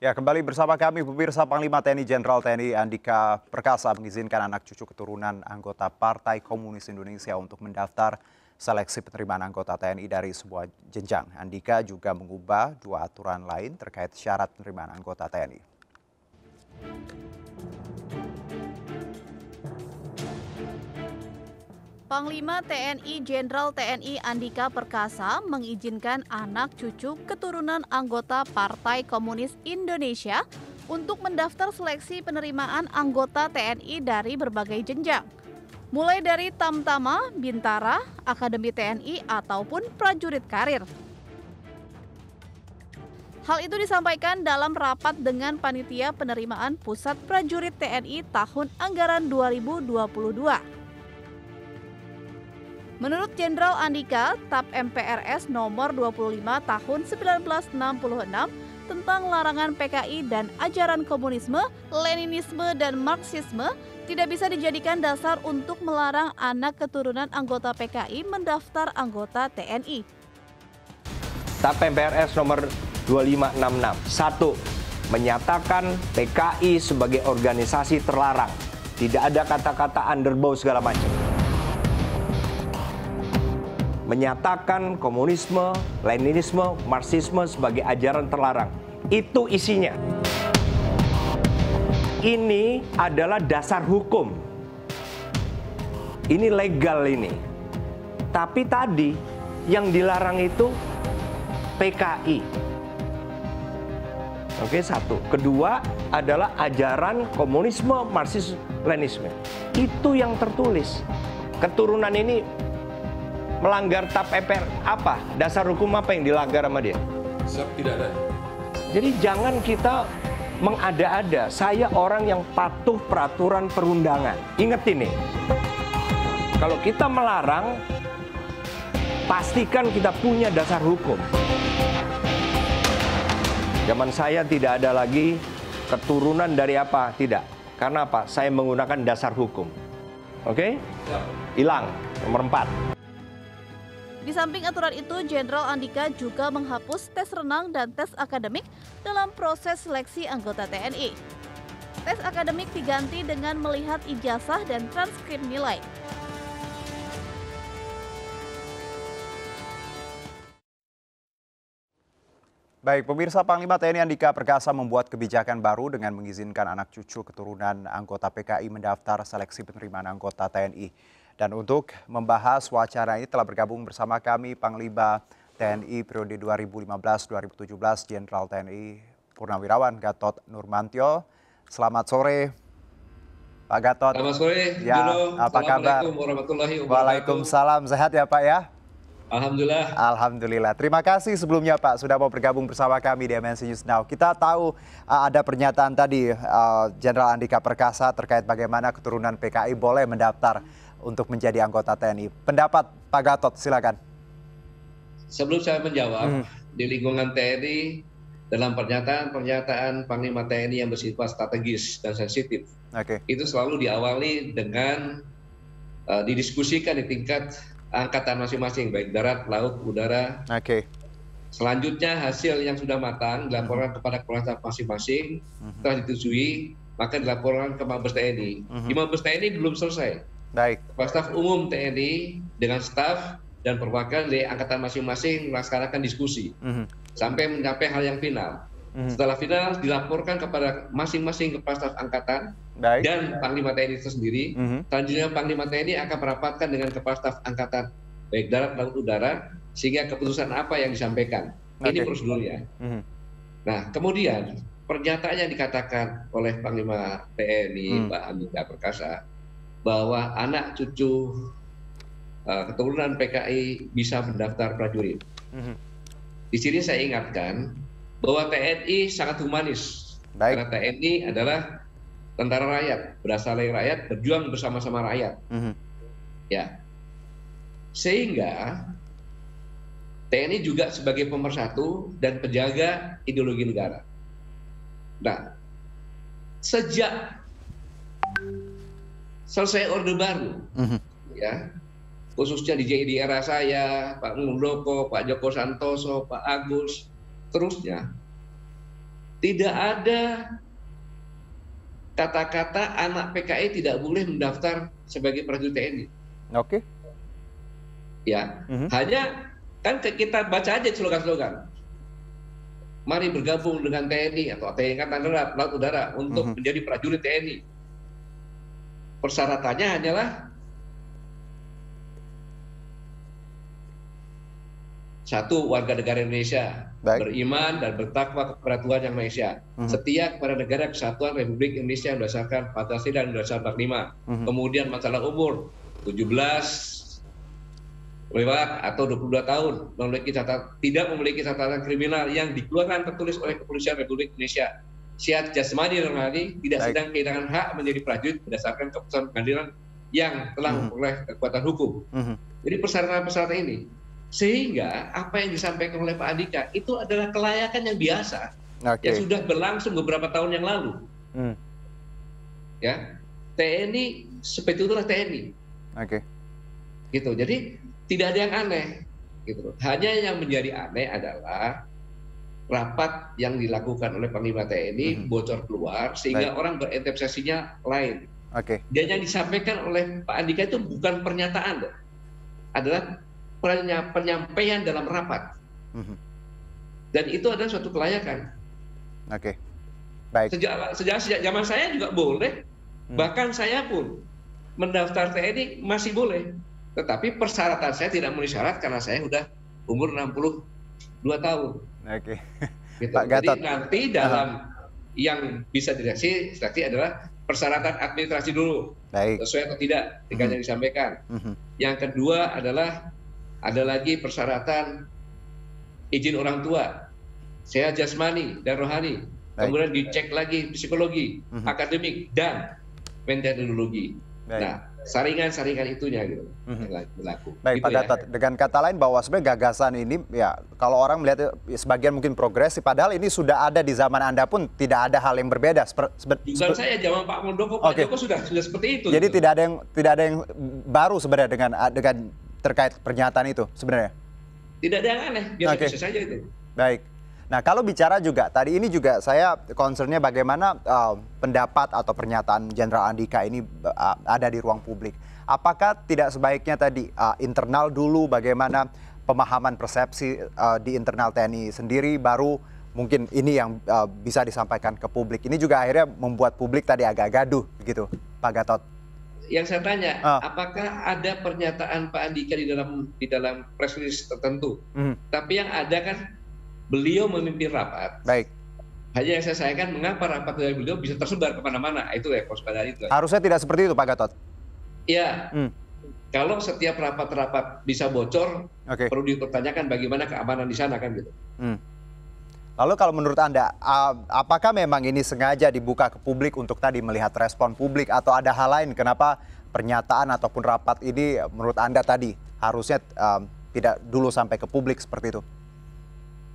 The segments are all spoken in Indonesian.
Ya, kembali bersama kami pemirsa. Panglima TNI Jenderal TNI Andika Perkasa mengizinkan anak cucu keturunan anggota Partai Komunis Indonesia untuk mendaftar seleksi penerimaan anggota TNI dari sebuah jenjang. Andika juga mengubah dua aturan lain terkait syarat penerimaan anggota TNI. Panglima TNI Jenderal TNI Andika Perkasa mengizinkan anak cucu keturunan anggota Partai Komunis Indonesia untuk mendaftar seleksi penerimaan anggota TNI dari berbagai jenjang, mulai dari Tamtama, Bintara, Akademi TNI, ataupun prajurit karir. Hal itu disampaikan dalam rapat dengan Panitia Penerimaan Pusat Prajurit TNI tahun anggaran 2022. Menurut Jenderal Andika, TAP MPRS nomor 25 tahun 1966 tentang larangan PKI dan ajaran komunisme, Leninisme, dan Marxisme tidak bisa dijadikan dasar untuk melarang anak keturunan anggota PKI mendaftar anggota TNI. TAP MPRS nomor 2566. 1. Menyatakan PKI sebagai organisasi terlarang. Tidak ada kata-kata underbow segala macam. Menyatakan komunisme, Leninisme, Marxisme sebagai ajaran terlarang. Itu isinya. Ini adalah dasar hukum. Ini legal ini. Tapi tadi yang dilarang itu PKI. Oke, satu. Kedua adalah ajaran komunisme, Marxisme, Leninisme. Itu yang tertulis. Keturunan ini melanggar TAP MPR apa? Dasar hukum apa yang dilanggar sama dia? Tidak ada. Jadi jangan kita mengada-ada. Saya orang yang patuh peraturan perundangan. Ingat ini. Kalau kita melarang, pastikan kita punya dasar hukum. Zaman saya tidak ada lagi keturunan dari apa? Tidak. Karena apa? Saya menggunakan dasar hukum. Oke? Hilang. Nomor 4. Di samping aturan itu, Jenderal Andika juga menghapus tes renang dan tes akademik dalam proses seleksi anggota TNI. Tes akademik diganti dengan melihat ijazah dan transkrip nilai. Baik, pemirsa, Panglima TNI Andika Perkasa membuat kebijakan baru dengan mengizinkan anak cucu keturunan anggota PKI mendaftar seleksi penerimaan anggota TNI. Dan untuk membahas wacana ini telah bergabung bersama kami Panglima TNI periode 2015-2017 Jenderal TNI Purnawirawan Gatot Nurmantio. Selamat sore, Pak Gatot. Selamat sore, ya, Juno. apa kabar? Assalamualaikum warahmatullahi wabarakatuh. Waalaikumsalam, sehat ya Pak ya? Alhamdulillah. Alhamdulillah. Terima kasih sebelumnya Pak sudah mau bergabung bersama kami di MNC News Now. Kita tahu ada pernyataan tadi Jenderal Andika Perkasa terkait bagaimana keturunan PKI boleh mendaftar untuk menjadi anggota TNI. Pendapat Pak Gatot, silakan. Sebelum saya menjawab, di lingkungan TNI dalam pernyataan Panglima TNI yang bersifat strategis dan sensitif, itu selalu diawali dengan didiskusikan di tingkat angkatan masing-masing, baik darat, laut, udara. Selanjutnya hasil yang sudah matang dilaporkan kepada kepala staf masing-masing, setelah disetujui, maka dilaporkan ke Mabes TNI. Di Mabes TNI belum selesai. Baik. Kepala Staf Umum TNI dengan staf dan perwakilan dari angkatan masing-masing melaksanakan diskusi sampai mencapai hal yang final. Setelah final dilaporkan kepada masing-masing kepala staf angkatan dan Panglima TNI itu sendiri. Selanjutnya Panglima TNI akan merapatkan dengan kepala staf angkatan baik darat, laut, udara sehingga keputusan apa yang disampaikan. Ini prosedurnya. Nah, kemudian pernyataan yang dikatakan oleh Panglima TNI Pak Andika Perkasa bahwa anak cucu keturunan PKI bisa mendaftar prajurit. Di sini saya ingatkan bahwa TNI sangat humanis. Karena TNI adalah tentara rakyat, berasal dari rakyat, berjuang bersama-sama rakyat. Ya, sehingga TNI juga sebagai pemersatu dan penjaga ideologi negara. Nah, sejak selesai Orde Baru, ya, khususnya di era saya, Pak Muldoko, Pak Joko Santoso, Pak Agus, terusnya tidak ada kata-kata anak PKI tidak boleh mendaftar sebagai prajurit TNI. Oke. Ya, hanya kan kita baca aja slogan-slogan. Mari bergabung dengan TNI atau TNI Angkatan Darat, Laut Udara untuk menjadi prajurit TNI. Persyaratannya hanyalah satu, warga negara Indonesia, beriman dan bertakwa kepada Tuhan Yang Maha Esa, setia kepada negara kesatuan Republik Indonesia berdasarkan Pancasila dan Undang-Undang 45. Kemudian masalah umur 17 lewat atau 22 tahun, tidak memiliki catatan kriminal yang dikeluarkan tertulis oleh Kepolisian Republik Indonesia, sehat jasmani dan rohani, tidak sedang kehilangan hak menjadi prajurit berdasarkan keputusan pengadilan yang telah memperoleh kekuatan hukum. Jadi persyaratan-persyaratan ini, sehingga apa yang disampaikan oleh Pak Andika itu adalah kelayakan yang biasa, yang sudah berlangsung beberapa tahun yang lalu. Ya, TNI seperti itulah TNI. Gitu. Jadi tidak ada yang aneh. Gitu. Hanya yang menjadi aneh adalah rapat yang dilakukan oleh Panglima TNI bocor keluar sehingga orang berinterpretasinya lain. Dan yang disampaikan oleh Pak Andika itu bukan pernyataan, adalah penyampaian dalam rapat. Dan itu adalah suatu kelayakan. Baik. Sejak zaman saya juga boleh, bahkan saya pun mendaftar TNI masih boleh. Tetapi persyaratan saya tidak memenuhi syarat karena saya sudah umur 62 tahun. Gitu. Pak Gatot. Jadi nanti dalam yang bisa diseleksi adalah persyaratan administrasi dulu, sesuai atau tidak dengan yang disampaikan. Yang kedua adalah ada lagi persyaratan izin orang tua, sehat jasmani dan rohani. Kemudian dicek lagi psikologi, akademik dan metodologi. Nah, saringan-saringan itunya gitu yang berlaku. Baik, gitu Pak Gatot. Dengan kata lain bahwa sebenarnya gagasan ini ya kalau orang melihat sebagian mungkin progresif, padahal ini sudah ada di zaman Anda pun tidak ada hal yang berbeda. Bukan saya, zaman Pak Muldoko, Pak Joko sudah seperti itu. Jadi gitu. tidak ada yang baru sebenarnya dengan terkait pernyataan itu sebenarnya. Tidak ada yang aneh, biasa-biasa saja itu. Baik. Nah, kalau bicara juga, tadi ini juga saya concernnya bagaimana pendapat atau pernyataan Jenderal Andika ini ada di ruang publik. Apakah tidak sebaiknya tadi internal dulu bagaimana pemahaman persepsi di internal TNI sendiri, baru mungkin ini yang bisa disampaikan ke publik. Ini juga akhirnya membuat publik tadi agak gaduh gitu, Pak Gatot. Yang saya tanya, apakah ada pernyataan Pak Andika di dalam press release tertentu? Tapi yang ada kan beliau memimpin rapat. Baik. Hanya yang saya sayangkan mengapa rapat dari beliau bisa tersebar kemana-mana. Itu ya kewaspadaan itu. Harusnya tidak seperti itu, Pak Gatot. Iya. Kalau setiap rapat-rapat bisa bocor, perlu dipertanyakan bagaimana keamanan di sana kan gitu. Lalu kalau menurut Anda, apakah memang ini sengaja dibuka ke publik untuk tadi melihat respon publik atau ada hal lain kenapa pernyataan ataupun rapat ini menurut Anda tadi harusnya tidak dulu sampai ke publik seperti itu?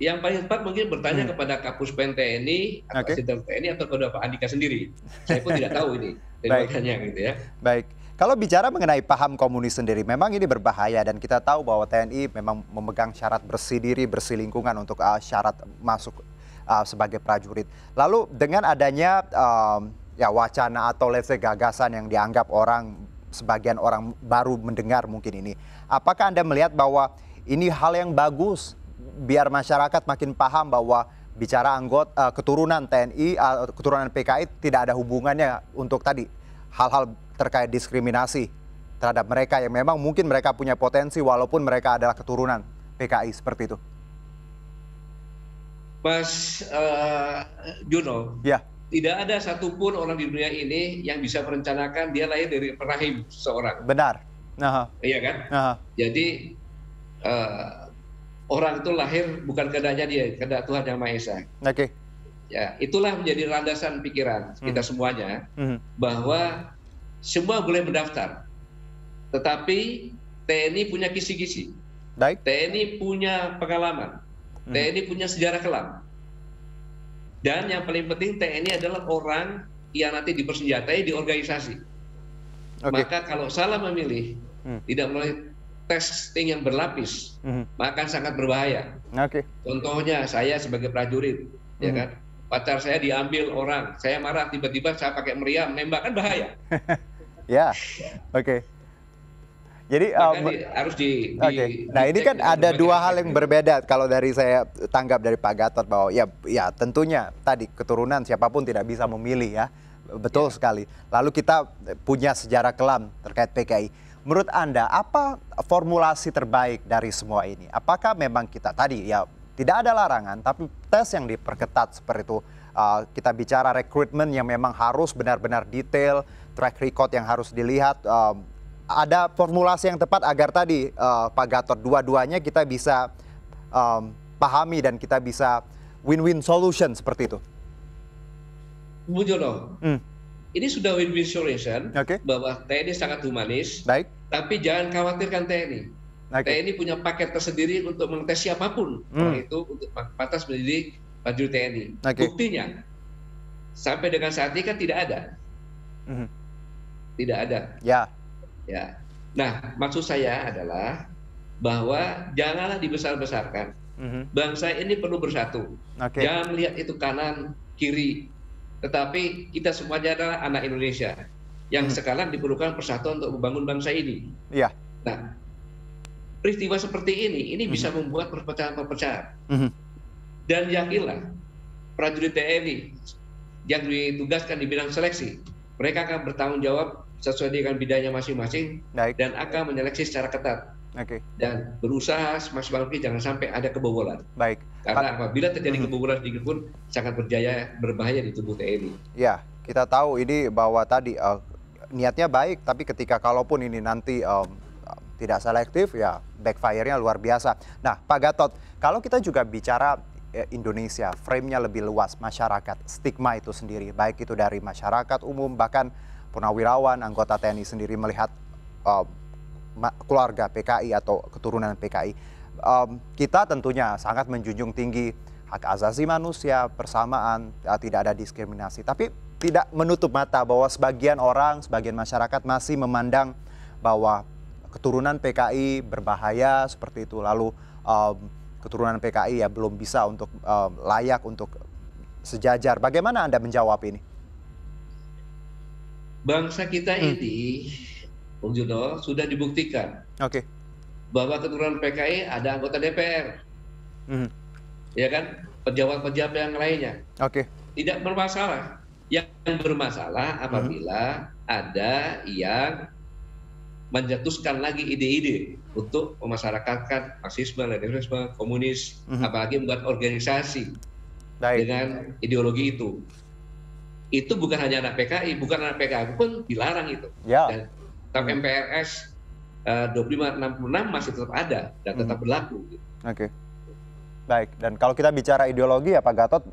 Yang paling tepat mungkin bertanya kepada Kapuspen TNI atau Jenderal TNI atau kepada Pak Andika sendiri. Saya pun tidak tahu ini makanya gitu ya. Baik. Kalau bicara mengenai paham komunis sendiri, memang ini berbahaya dan kita tahu bahwa TNI memang memegang syarat bersih diri, bersih lingkungan untuk syarat masuk sebagai prajurit. Lalu dengan adanya wacana atau let's say gagasan yang dianggap sebagian orang baru mendengar mungkin ini, apakah Anda melihat bahwa ini hal yang bagus biar masyarakat makin paham bahwa bicara anggota keturunan TNI, keturunan PKI tidak ada hubungannya untuk tadi hal-hal terkait diskriminasi terhadap mereka yang memang mungkin mereka punya potensi walaupun mereka adalah keturunan PKI seperti itu. Mas Juno, tidak ada satupun orang di dunia ini yang bisa merencanakan dia lahir dari rahim seseorang. Benar. Iya kan? Jadi orang itu lahir bukan kehendaknya dia, kehendak Tuhan Yang Maha Esa. Ya, itulah menjadi landasan pikiran kita semuanya bahwa semua boleh mendaftar, tetapi TNI punya kisi-kisi, TNI punya pengalaman, TNI punya sejarah kelam, dan yang paling penting TNI adalah orang yang nanti dipersenjatai di organisasi. Maka kalau salah memilih, tidak melalui testing yang berlapis, maka akan sangat berbahaya. Contohnya saya sebagai prajurit, ya kan, pacar saya diambil orang, saya marah, tiba-tiba saya pakai meriam, nembak, kan bahaya. Ya, oke. Jadi Harus Nah, ini kan ada dua hal yang berbeda kalau dari saya tanggap dari Pak Gatot, bahwa ya tentunya tadi keturunan siapapun tidak bisa memilih ya. Betul sekali. Lalu kita punya sejarah kelam terkait PKI. Menurut Anda, apa formulasi terbaik dari semua ini? Apakah memang kita tadi ya tidak ada larangan, tapi tes yang diperketat seperti itu. Kita bicara rekrutmen yang memang harus benar-benar detail, track record yang harus dilihat. Ada formulasi yang tepat agar tadi Pak Gatot, dua-duanya kita bisa pahami dan kita bisa win-win solution seperti itu. Bu Jono, ini sudah win-win solution, bahwa TNI sangat humanis, tapi jangan khawatirkan TNI. TNI punya paket tersendiri untuk mengetes siapapun orang itu untuk pantas menjadi prajurit TNI. Buktinya, sampai dengan saat ini kan tidak ada. Tidak ada. Ya. Nah, maksud saya adalah bahwa janganlah dibesar-besarkan. Bangsa ini perlu bersatu. Jangan melihat itu kanan, kiri. Tetapi kita semuanya adalah anak Indonesia yang sekarang diperlukan persatuan untuk membangun bangsa ini. Nah, peristiwa seperti ini bisa membuat perpecahan-perpecahan. Dan yakinlah, prajurit TNI yang ditugaskan di bidang seleksi, mereka akan bertanggung jawab sesuai dengan bidangnya masing-masing dan akan menyeleksi secara ketat. Dan berusaha semaksimal mungkin jangan sampai ada kebobolan. Karena apabila terjadi kebobolan sedikit pun sangat berbahaya di tubuh TNI. Ya, kita tahu ini bahwa tadi niatnya baik, tapi ketika kalaupun ini nanti tidak selektif, ya backfire-nya luar biasa. Nah, Pak Gatot, kalau kita juga bicara Indonesia, frame-nya lebih luas, masyarakat, stigma itu sendiri, baik itu dari masyarakat umum, bahkan purnawirawan, anggota TNI sendiri melihat keluarga PKI atau keturunan PKI. Kita tentunya sangat menjunjung tinggi hak asasi manusia, persamaan, tidak ada diskriminasi. Tapi tidak menutup mata bahwa sebagian orang, sebagian masyarakat masih memandang bahwa keturunan PKI berbahaya seperti itu. Lalu keturunan PKI ya belum bisa untuk layak untuk sejajar. Bagaimana Anda menjawab ini? Bangsa kita ini, Bung Juno, sudah dibuktikan bahwa keturunan PKI ada anggota DPR, ya kan, pejabat-pejabat yang lainnya. Tidak bermasalah. Yang bermasalah apabila ada yang menjatuhkan lagi ide-ide untuk memasyarakatkan Marxisme, Leninisme, komunis, apalagi membuat organisasi dengan ideologi itu. Itu bukan hanya anak PKI, bukan anak PKI pun dilarang itu. Dan MPRS 2566 masih tetap ada dan tetap berlaku. Baik, dan kalau kita bicara ideologi ya Pak Gatot,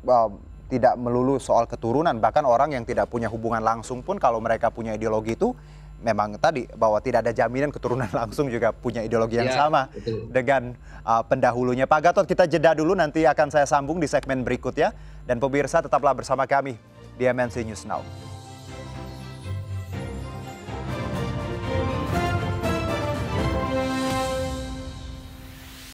tidak melulu soal keturunan, bahkan orang yang tidak punya hubungan langsung pun kalau mereka punya ideologi itu, memang tadi bahwa tidak ada jaminan keturunan langsung juga punya ideologi yang sama dengan pendahulunya. Pak Gatot, kita jeda dulu, nanti akan saya sambung di segmen berikutnya. Dan pemirsa tetaplah bersama kami di MNC News Now.